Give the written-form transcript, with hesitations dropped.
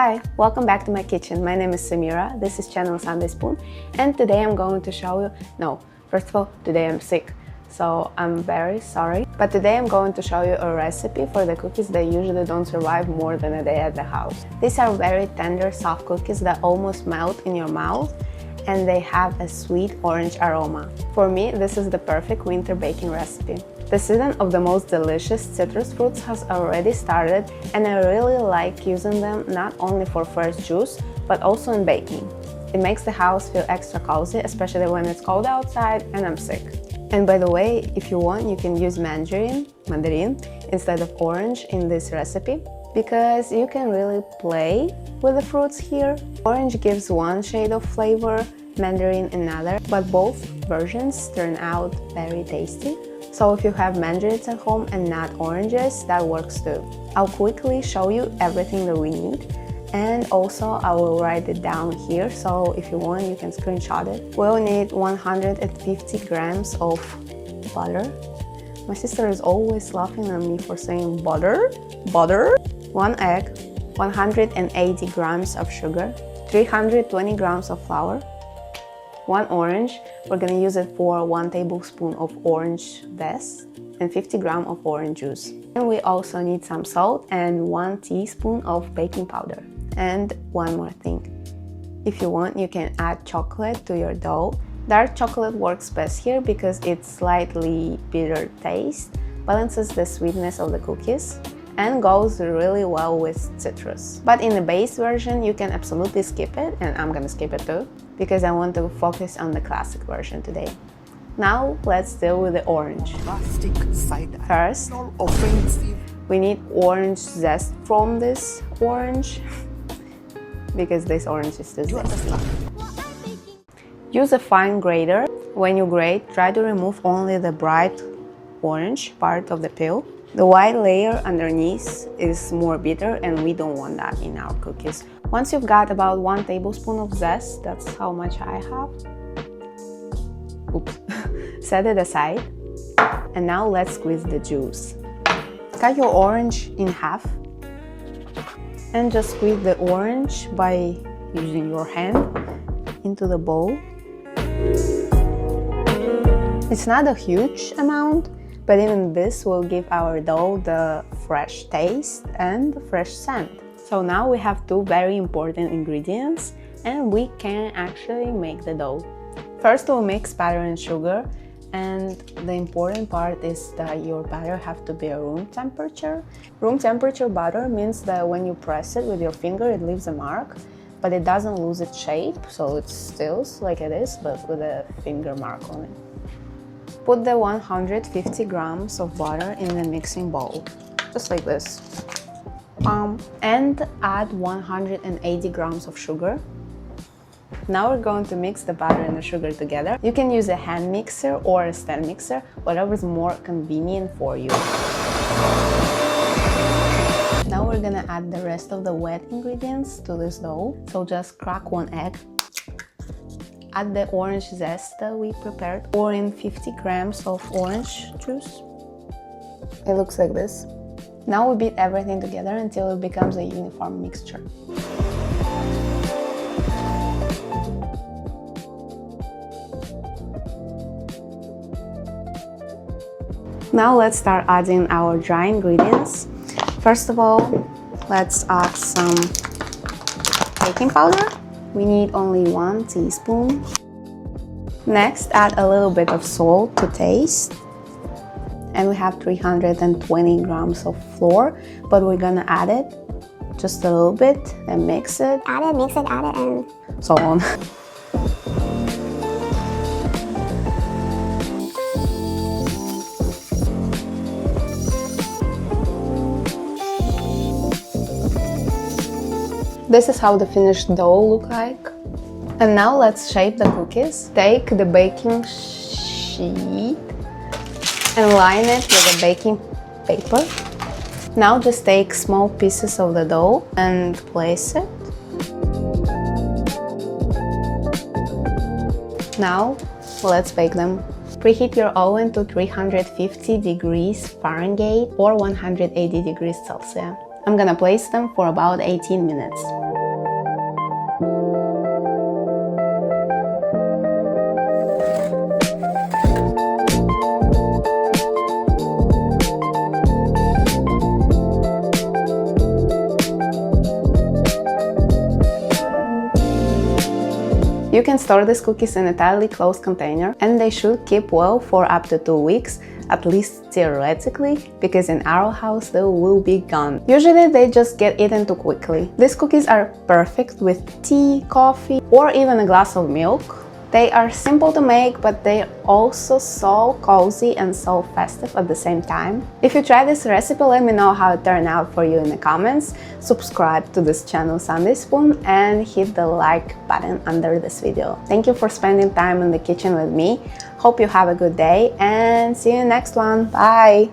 Hi, welcome back to my kitchen. My name is Samira, this is channel Sunday Spoon, and today I'm going to show you, first of all, today I'm sick, so I'm very sorry. But today I'm going to show you a recipe for the cookies that usually don't survive more than a day at the house. These are very tender, soft cookies that almost melt in your mouth, and they have a sweet orange aroma. For me, this is the perfect winter baking recipe. The season of the most delicious citrus fruits has already started, and I really like using them not only for fresh juice, but also in baking. It makes the house feel extra cozy, especially when it's cold outside and I'm sick. And by the way, if you want, you can use mandarin instead of orange in this recipe, because you can really play with the fruits here. Orange gives one shade of flavor, mandarin another, but both versions turn out very tasty. So if you have mandarins at home and not oranges, that works too. I'll quickly show you everything that we need, and also I will write it down here, so if you want you can screenshot it. We'll need 150 grams of butter. My sister is always laughing at me for saying butter. 1 egg, 180 grams of sugar, 320 grams of flour, 1 orange. We're gonna use it for 1 tablespoon of orange zest and 50 grams of orange juice. And we also need some salt and 1 teaspoon of baking powder. And one more thing, if you want, you can add chocolate to your dough. Dark chocolate works best here because it's slightly bitter taste, balances the sweetness of the cookies, and goes really well with citrus. But in the base version, you can absolutely skip it, and I'm gonna skip it too, because I want to focus on the classic version today. Now let's deal with the orange. First, we need orange zest from this orange, because this orange is too zesty. Use a fine grater. When you grate, try to remove only the bright orange part of the peel. The white layer underneath is more bitter, and we don't want that in our cookies. Once you've got about 1 tablespoon of zest, that's how much I have. Oops. Set it aside. And now let's squeeze the juice. Cut your orange in half and just squeeze the orange by using your hand into the bowl. It's not a huge amount, but even this will give our dough the fresh taste and the fresh scent. So now we have 2 very important ingredients, and we can actually make the dough. First, we'll mix butter and sugar, and the important part is that your butter have to be room temperature. Room temperature butter means that when you press it with your finger, it leaves a mark, but it doesn't lose its shape, so it stills like it is, but with a finger mark on it. Put the 150 grams of butter in the mixing bowl, just like this. And add 180 grams of sugar. Now we're going to mix the butter and the sugar together. You can use a hand mixer or a stand mixer, whatever is more convenient for you. Now we're gonna add the rest of the wet ingredients to this dough. So just crack 1 egg. Add the orange zest that we prepared. Pour in 50 grams of orange juice. It looks like this. Now we beat everything together until it becomes a uniform mixture. Now let's start adding our dry ingredients. First of all, let's add some baking powder. We need only 1 teaspoon. Next, add a little bit of salt to taste. And we have 320 grams of flour, but we're gonna add it just a little bit and mix it. Add it, mix it, add it, and so on. This is how the finished dough look like. And now let's shape the cookies. Take the baking sheet and line it with a baking paper. Now just take small pieces of the dough and place it. Now let's bake them. Preheat your oven to 350 degrees Fahrenheit or 180 degrees Celsius. I'm gonna place them for about 18 minutes. You can store these cookies in a tightly closed container, and they should keep well for up to 2 weeks, at least theoretically, because in our house they will be gone. Usually they just get eaten too quickly. These cookies are perfect with tea, coffee, or even a glass of milk. They are simple to make, but they're also so cozy and so festive at the same time. If you try this recipe, let me know how it turned out for you in the comments. Subscribe to this channel Sunday Spoon and hit the like button under this video. Thank you for spending time in the kitchen with me. Hope you have a good day and see you next one. Bye!